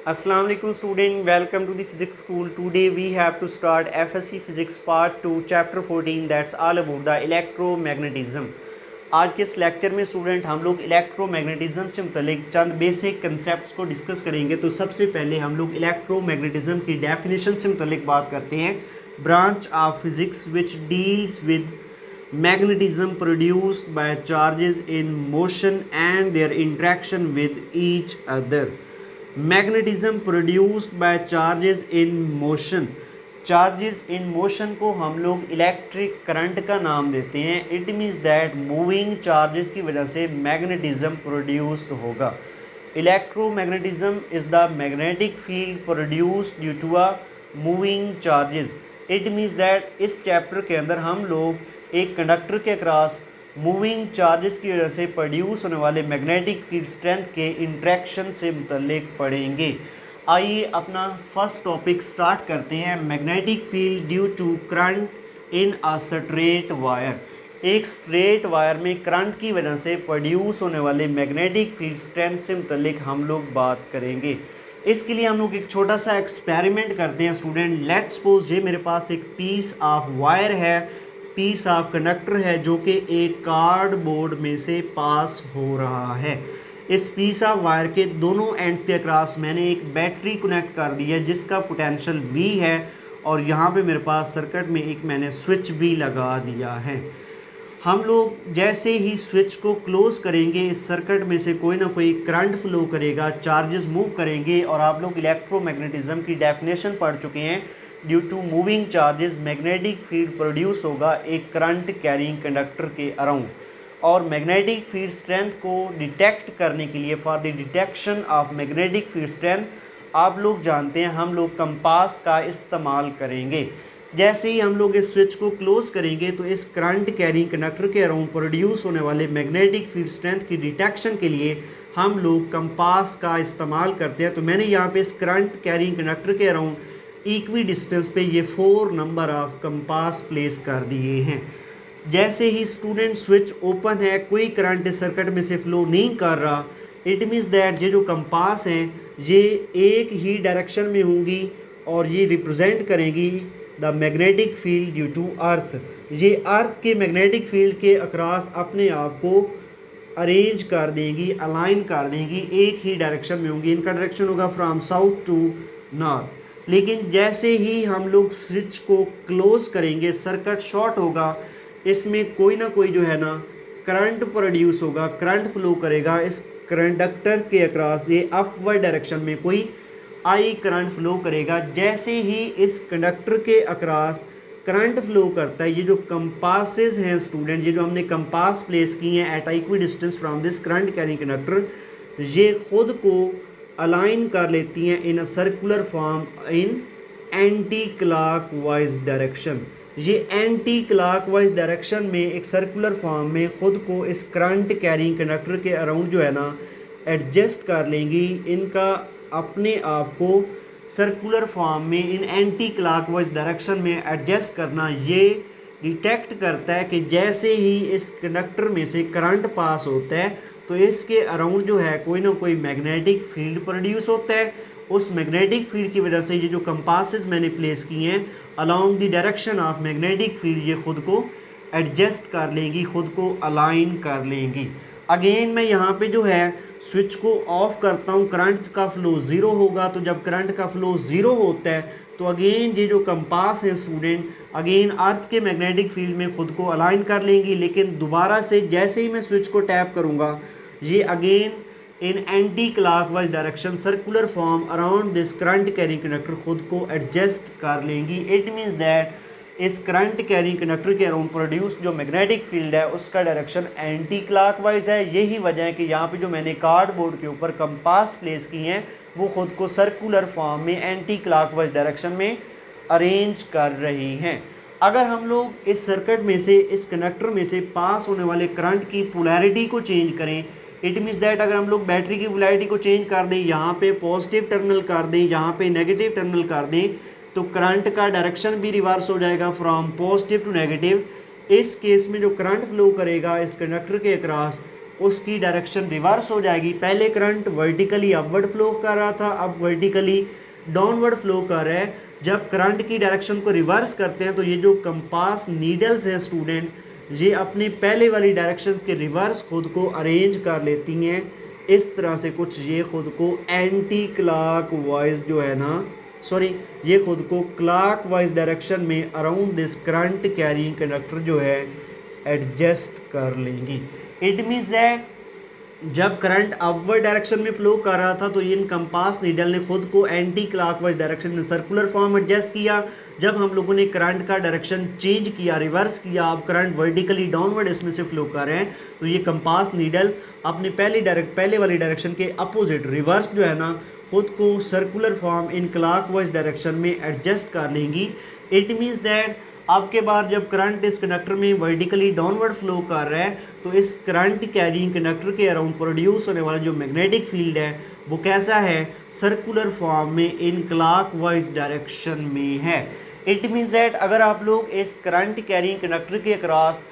Assalamu alaikum student, welcome to the physics school. Today we have to start FSC physics part 2 chapter 14 that's all about the electromagnetism. आज के इस lecture में student हम लोग electromagnetism से मुतलिक चंद basic concepts को discuss करेंगे। तो सबसे पहले हम लोग इलेक्ट्रोमैग्नेटिज्म की डेफिनेशन से मुतलिक बात करते हैं। Branch of physics which deals with magnetism produced by charges in motion and their interaction with each other. Magnetism produced by charges in motion. Charges in motion को हम लोग इलेक्ट्रिक करंट का नाम देते हैं। It means that moving charges की वजह से मैग्नेटिज्म प्रोड्यूस्ड होगा। Electromagnetism is the magnetic field produced due to a moving charges. It means that इस चैप्टर के अंदर हम लोग एक कंडक्टर के अक्रॉस मूविंग चार्जेस की वजह से प्रोड्यूस होने वाले मैग्नेटिक फील्ड स्ट्रेंथ के इंट्रैक्शन से मुतल्लिक पढ़ेंगे। आइए अपना फर्स्ट टॉपिक स्टार्ट करते हैं। Magnetic field due to current in a straight wire. एक स्ट्रेट वायर में करंट की वजह से प्रोड्यूस होने वाले मैग्नेटिक फील्ड स्ट्रेंथ से मुतल्लिक हम लोग बात करेंगे। इसके लिए हम लोग एक छोटा सा एक्सपेरिमेंट करते हैं स्टूडेंट। लेट्स सपोज ये मेरे पास एक पीस ऑफ वायर है, पीस ऑफ कंडक्टर है जो कि एक कार्डबोर्ड में से पास हो रहा है। इस पीस ऑफ वायर के दोनों एंड्स के अक्रॉस मैंने एक बैटरी कनेक्ट कर दी है जिसका पोटेंशियल V है, और यहाँ पे मेरे पास सर्किट में एक मैंने स्विच भी लगा दिया है। हम लोग जैसे ही स्विच को क्लोज करेंगे इस सर्किट में से कोई ना कोई करंट फ्लो करेगा, चार्जेस मूव करेंगे। और आप लोग इलेक्ट्रोमैग्नेटिज्म की डेफिनेशन पढ़ चुके हैं। Due to moving charges magnetic field produce होगा एक करंट कैरिंग कंडक्टर के अराउंड। और मैग्नेटिक फील्ड स्ट्रेंथ को डिटेक्ट करने के लिए for the detection of magnetic field strength आप लोग जानते हैं हम लोग कंपास का इस्तेमाल करेंगे। जैसे ही हम लोग इस स्विच को क्लोज करेंगे तो इस करंट कैरिंग कंडक्टर के अराउंड प्रोड्यूस होने वाले मैग्नेटिक फील्ड स्ट्रेंथ की डिटेक्शन के लिए हम लोग कंपास का इस्तेमाल करते हैं। तो मैंने यहाँ पे इस करंट कैरिंग कंडक्टर के अराउंड इक्वी डिस्टेंस पे ये 4 नंबर ऑफ कंपास प्लेस कर दिए हैं। जैसे ही स्टूडेंट स्विच ओपन है, कोई करंट इस सर्किट में से फ्लो नहीं कर रहा। इट मीन्स दैट ये जो कंपास हैं ये एक ही डायरेक्शन में होंगी और ये रिप्रेजेंट करेंगी the magnetic field due to earth. ये अर्थ के मैग्नेटिक फील्ड के अक्रॉस अपने आप को अरेंज कर देंगी, अलाइन कर देंगी, एक ही डायरेक्शन में होंगी। इनका डायरेक्शन होगा फ्रॉम साउथ टू नॉर्थ। लेकिन जैसे ही हम लोग स्विच को क्लोज करेंगे सर्किट शॉर्ट होगा, इसमें कोई ना कोई जो है ना करंट प्रोड्यूस होगा, करंट फ्लो करेगा इस कंडक्टर के अक्रॉस। ये अपवर्ड डायरेक्शन में कोई आई करंट फ्लो करेगा। जैसे ही इस कंडक्टर के अक्रॉस करंट फ्लो करता है, ये जो कंपासेस हैं स्टूडेंट, ये जो हमने कंपास प्लेस किए हैं at equi distance from this current carrying conductor, ये खुद को अलाइन कर लेती हैं in a circular form in anti clockwise direction. ये एंटी क्लॉकवाइज डायरेक्शन में एक सर्कुलर फॉर्म में खुद को इस करंट कैरिंग कंडक्टर के अराउंड जो है ना एडजस्ट कर लेंगी। इनका अपने आप को सर्कुलर फॉर्म में इन एंटी क्लॉकवाइज डायरेक्शन में एडजस्ट करना ये डिटेक्ट करता है कि जैसे ही इस कंडक्टर में से करंट पास होता है तो इसके अराउंड जो है कोई ना कोई मैग्नेटिक फील्ड प्रोड्यूस होता है। उस मैग्नेटिक फील्ड की वजह से ये जो कंपासेस मैंने प्लेस किए हैं along the direction of magnetic field ये खुद को एडजस्ट कर लेंगी, खुद को अलाइन कर लेंगी। अगेन मैं यहाँ पे जो है स्विच को ऑफ करता हूँ, करंट का फ्लो ज़ीरो होगा। तो जब करंट का फ्लो ज़ीरो होता है तो अगेन ये जो कंपास है स्टूडेंट अगेन अर्थ के मैग्नेटिक फील्ड में खुद को अलाइन कर लेंगी। लेकिन दोबारा से जैसे ही मैं स्विच को टैप करूँगा ये again in anti clockwise direction circular form around this current carrying conductor खुद को एडजस्ट कर लेंगी। इट मीन्स दैट इस करंट कैरिंग कंडक्टर के अराउंड प्रोड्यूस जो मैग्नेटिक फील्ड है उसका डायरेक्शन एंटी क्लॉकवाइज है। यही वजह है कि यहाँ पे जो मैंने कार्डबोर्ड के ऊपर कंपास प्लेस किए हैं वो खुद को सर्कुलर फॉर्म में एंटी क्लॉकवाइज डायरेक्शन में अरेंज कर रही हैं। अगर हम लोग इस सर्किट में से इस कंडक्टर में से पास होने वाले करंट की पोलैरिटी को चेंज करें, इट मीन्स दैट अगर हम लोग बैटरी की पोलैरिटी को चेंज कर दें, यहाँ पे पॉजिटिव टर्मिनल कर दें, यहाँ पे नेगेटिव टर्मिनल कर दें, तो करंट का डायरेक्शन भी रिवर्स हो जाएगा फ्रॉम पॉजिटिव टू नेगेटिव। इस केस में जो करंट फ्लो करेगा इस कंडक्टर के अक्रॉस उसकी डायरेक्शन रिवर्स हो जाएगी। पहले करंट वर्टिकली अपवर्ड फ्लो कर रहा था, अब वर्टिकली डाउनवर्ड फ्लो कर रहा है। जब करंट की डायरेक्शन को रिवर्स करते हैं तो ये जो कंपास नीडल्स हैं स्टूडेंट, ये अपने पहले वाली डायरेक्शंस के रिवर्स खुद को अरेंज कर लेती हैं इस तरह से कुछ। ये खुद को एंटी क्लॉक वाइज जो है ना, सॉरी, ये खुद को क्लॉक वाइज डायरेक्शन में around this current carrying conductor जो है एडजस्ट कर लेंगी। इट मीन्स दैट जब करंट अपवर्ड डायरेक्शन में फ्लो कर रहा था तो इन कंपास नीडल ने खुद को एंटी क्लॉकवाइज डायरेक्शन में सर्कुलर फॉर्म एडजस्ट किया। जब हम लोगों ने करंट का डायरेक्शन चेंज किया, रिवर्स किया, अब करंट वर्टिकली डाउनवर्ड इसमें से फ्लो कर रहे हैं, तो ये कंपास नीडल अपने पहले वाली डायरेक्शन के अपोजिट रिवर्स जो है ना खुद को circular form in clockwise direction में एडजस्ट कर लेंगी। इट मीन्स दैट अब के बाद जब करंट इस कंडक्टर में वर्टिकली डाउनवर्ड फ्लो कर रहा है तो इस करंट कैरिंग कंडक्टर के अराउंड प्रोड्यूस होने वाला जो मैग्नेटिक फील्ड है वो कैसा है, सर्कुलर फॉर्म में इन क्लॉकवाइज डायरेक्शन में है। इट मीन्स दैट अगर आप लोग इस करंट कैरिंग कंडक्टर के अक्रॉस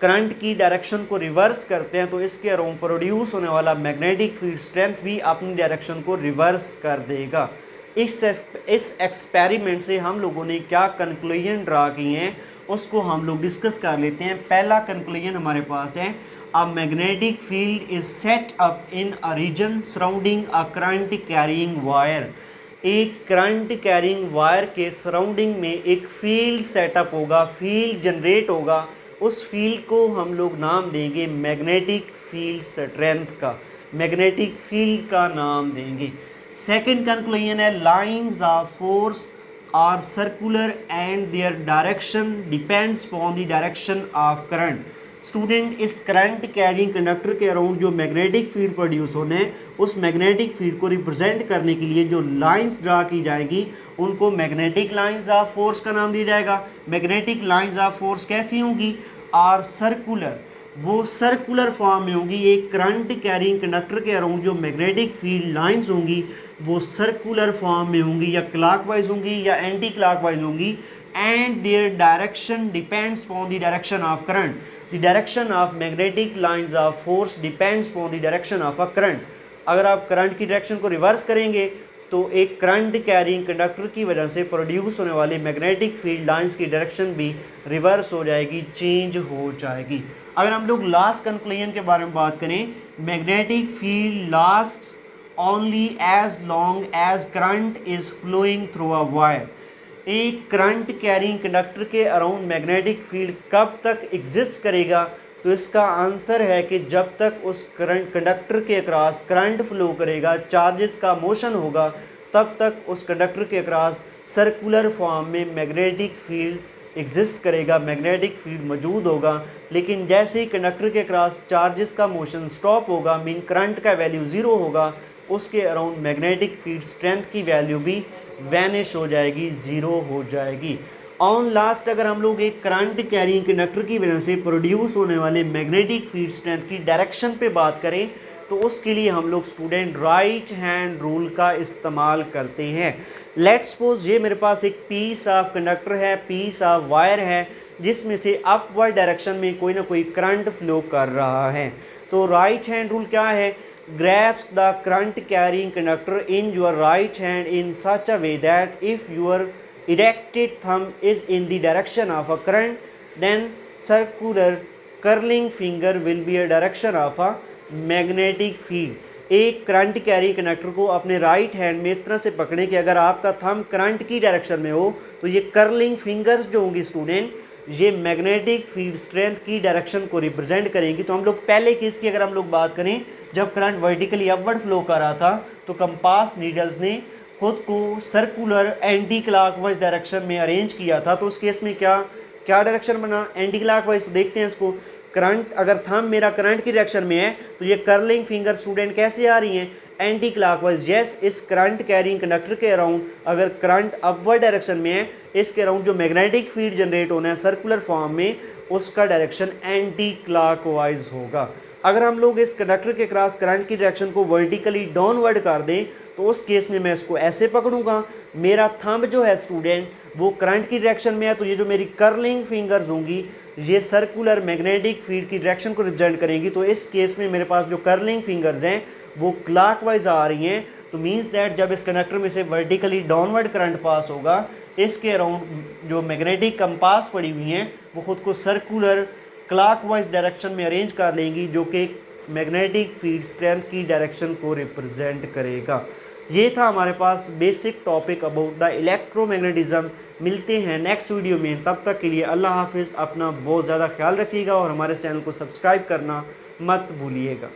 करंट की डायरेक्शन को रिवर्स करते हैं तो इसके अराउंड प्रोड्यूस होने वाला मैग्नेटिक फील्ड स्ट्रेंथ भी अपनी डायरेक्शन को रिवर्स कर देगा। इस एक्सपेरिमेंट से हम लोगों ने क्या कंक्लूजन ड्रा किए हैं उसको हम लोग डिस्कस कर लेते हैं। पहला कंक्लूजन हमारे पास है, a magnetic field is set up in a region surrounding a current carrying wire. एक करंट कैरिंग वायर के सराउंडिंग में एक फील्ड सेटअप होगा, फील्ड जनरेट होगा। उस फील्ड को हम लोग नाम देंगे मैग्नेटिक फील्ड स्ट्रेंथ का, मैग्नेटिक फील्ड का नाम देंगे। सेकेंड कंक्लूजन है, lines of force are circular and their direction depends upon the direction of current. Student, इस करंट कैरिंग कंडक्टर के अराउंड जो मैग्नेटिक फील्ड प्रोड्यूस होने हैं उस मैग्नेटिक फील्ड को रिप्रेजेंट करने के लिए जो लाइंस ड्रा की जाएगी उनको मैग्नेटिक लाइंस ऑफ फोर्स का नाम दिया जाएगा। मैग्नेटिक लाइंस ऑफ फोर्स कैसी होंगी, आर सर्कुलर, वो सर्कुलर फॉर्म में होंगी। एक करंट कैरिंग कंडक्टर के अराउंड जो मैग्नेटिक फील्ड लाइंस होंगी वो सर्कुलर फॉर्म में होंगी, या क्लॉकवाइज होंगी या एंटी क्लॉकवाइज होंगी। And their direction depends upon the direction of current. The direction of magnetic lines of force depends upon the direction of a current. अगर आप करंट की डायरेक्शन को रिवर्स करेंगे तो एक करंट कैरिंग कंडक्टर की वजह से प्रोड्यूस होने वाली मैग्नेटिक फील्ड लाइंस की डायरेक्शन भी रिवर्स हो जाएगी, चेंज हो जाएगी। अगर हम लोग लास्ट कंक्लूजन के बारे में बात करें, magnetic field last only as long as current is flowing through a wire. एक करंट कैरिंग कंडक्टर के अराउंड मैग्नेटिक फील्ड कब तक एग्जिस्ट करेगा, तो इसका आंसर है कि जब तक उस करंट कंडक्टर के अक्रॉस करंट फ्लो करेगा, चार्जेस का मोशन होगा, तब तक उस कंडक्टर के अक्रॉस सर्कुलर फॉर्म में मैग्नेटिक फील्ड एग्जिस्ट करेगा, मैग्नेटिक फील्ड मौजूद होगा। लेकिन जैसे ही कंडक्टर के अक्रॉस चार्जेस का मोशन स्टॉप होगा, मीन करंट का वैल्यू ज़ीरो होगा, उसके अराउंड मैग्नेटिक फील्ड स्ट्रेंथ की वैल्यू भी वैनिश हो जाएगी, ज़ीरो हो जाएगी। ऑन लास्ट अगर हम लोग एक करंट कैरिंग कंडक्टर की वजह से प्रोड्यूस होने वाले मैग्नेटिक फील्ड स्ट्रेंथ की डायरेक्शन पे बात करें तो उसके लिए हम लोग स्टूडेंट राइट हैंड रूल का इस्तेमाल करते हैं। लेट्स सपोज ये मेरे पास एक पीस ऑफ कंडक्टर है, पीस ऑफ वायर है, जिसमें से अपवर्ड डायरेक्शन में कोई ना कोई करंट फ्लो कर रहा है। तो राइट हैंड रूल क्या है, grasp the current carrying conductor in your right hand in such a way that if your erected thumb is in the direction of a current, then circular curling finger will be a direction of a magnetic field। एक current carry conductor को अपने right hand में इस तरह से पकड़ें कि अगर आपका थंब करंट की डायरेक्शन में हो तो ये कर्लिंग फिंगर्स जो होंगी स्टूडेंट, ये मैग्नेटिक फील्ड स्ट्रेंथ की डायरेक्शन को रिप्रेजेंट करेंगी। तो हम लोग पहले केस की अगर हम लोग बात करें, जब करंट वर्टिकली अपवर्ड फ्लो कर रहा था तो कंपास नीडल्स ने खुद को सर्कुलर एंटी क्लॉकवाइज डायरेक्शन में अरेंज किया था। तो उस केस में क्या क्या डायरेक्शन बना, एंटी क्लॉकवाइज। तो देखते हैं इसको, करंट अगर थंब मेरा करंट की डायरेक्शन में है तो ये कर्लिंग फिंगर स्टूडेंट कैसे आ रही हैं, एंटी क्लॉकवाइज। यस, इस करंट कैरिंग कंडक्टर के अराउंड अगर करंट अपवर्ड डायरेक्शन में है, इसके अराउंड जो मैग्नेटिक फील्ड जनरेट होना है सर्कुलर फॉर्म में, उसका डायरेक्शन एंटी क्लॉकवाइज होगा। अगर हम लोग इस कंडक्टर के क्रॉस करंट की डायरेक्शन को वर्टिकली डाउनवर्ड कर दें तो उस केस में मैं इसको ऐसे पकड़ूंगा, मेरा थंब जो है स्टूडेंट वो करंट की डायरेक्शन में है, तो ये जो मेरी कर्लिंग फिंगर्स होंगी ये सर्कुलर मैग्नेटिक फील्ड की डायरेक्शन को रिप्रेजेंट करेंगी। तो इस केस में मेरे पास जो कर्लिंग फिंगर्स हैं वो क्लॉकवाइज आ रही हैं, तो मींस दैट जब इस कंडक्टर में से वर्टिकली डाउनवर्ड करंट पास होगा इसके अराउंड जो मैग्नेटिक कंपास पड़ी हुई हैं वो खुद को सर्कुलर क्लॉकवाइज डायरेक्शन में अरेंज कर लेंगी, जो कि मैग्नेटिक फील्ड स्ट्रेंथ की डायरेक्शन को रिप्रेजेंट करेगा। ये था हमारे पास basic topic about the electromagnetism. मिलते हैं नेक्स्ट वीडियो में, तब तक के लिए अल्लाह हाफिज़। अपना बहुत ज़्यादा ख्याल रखिएगा और हमारे चैनल को सब्सक्राइब करना मत भूलिएगा।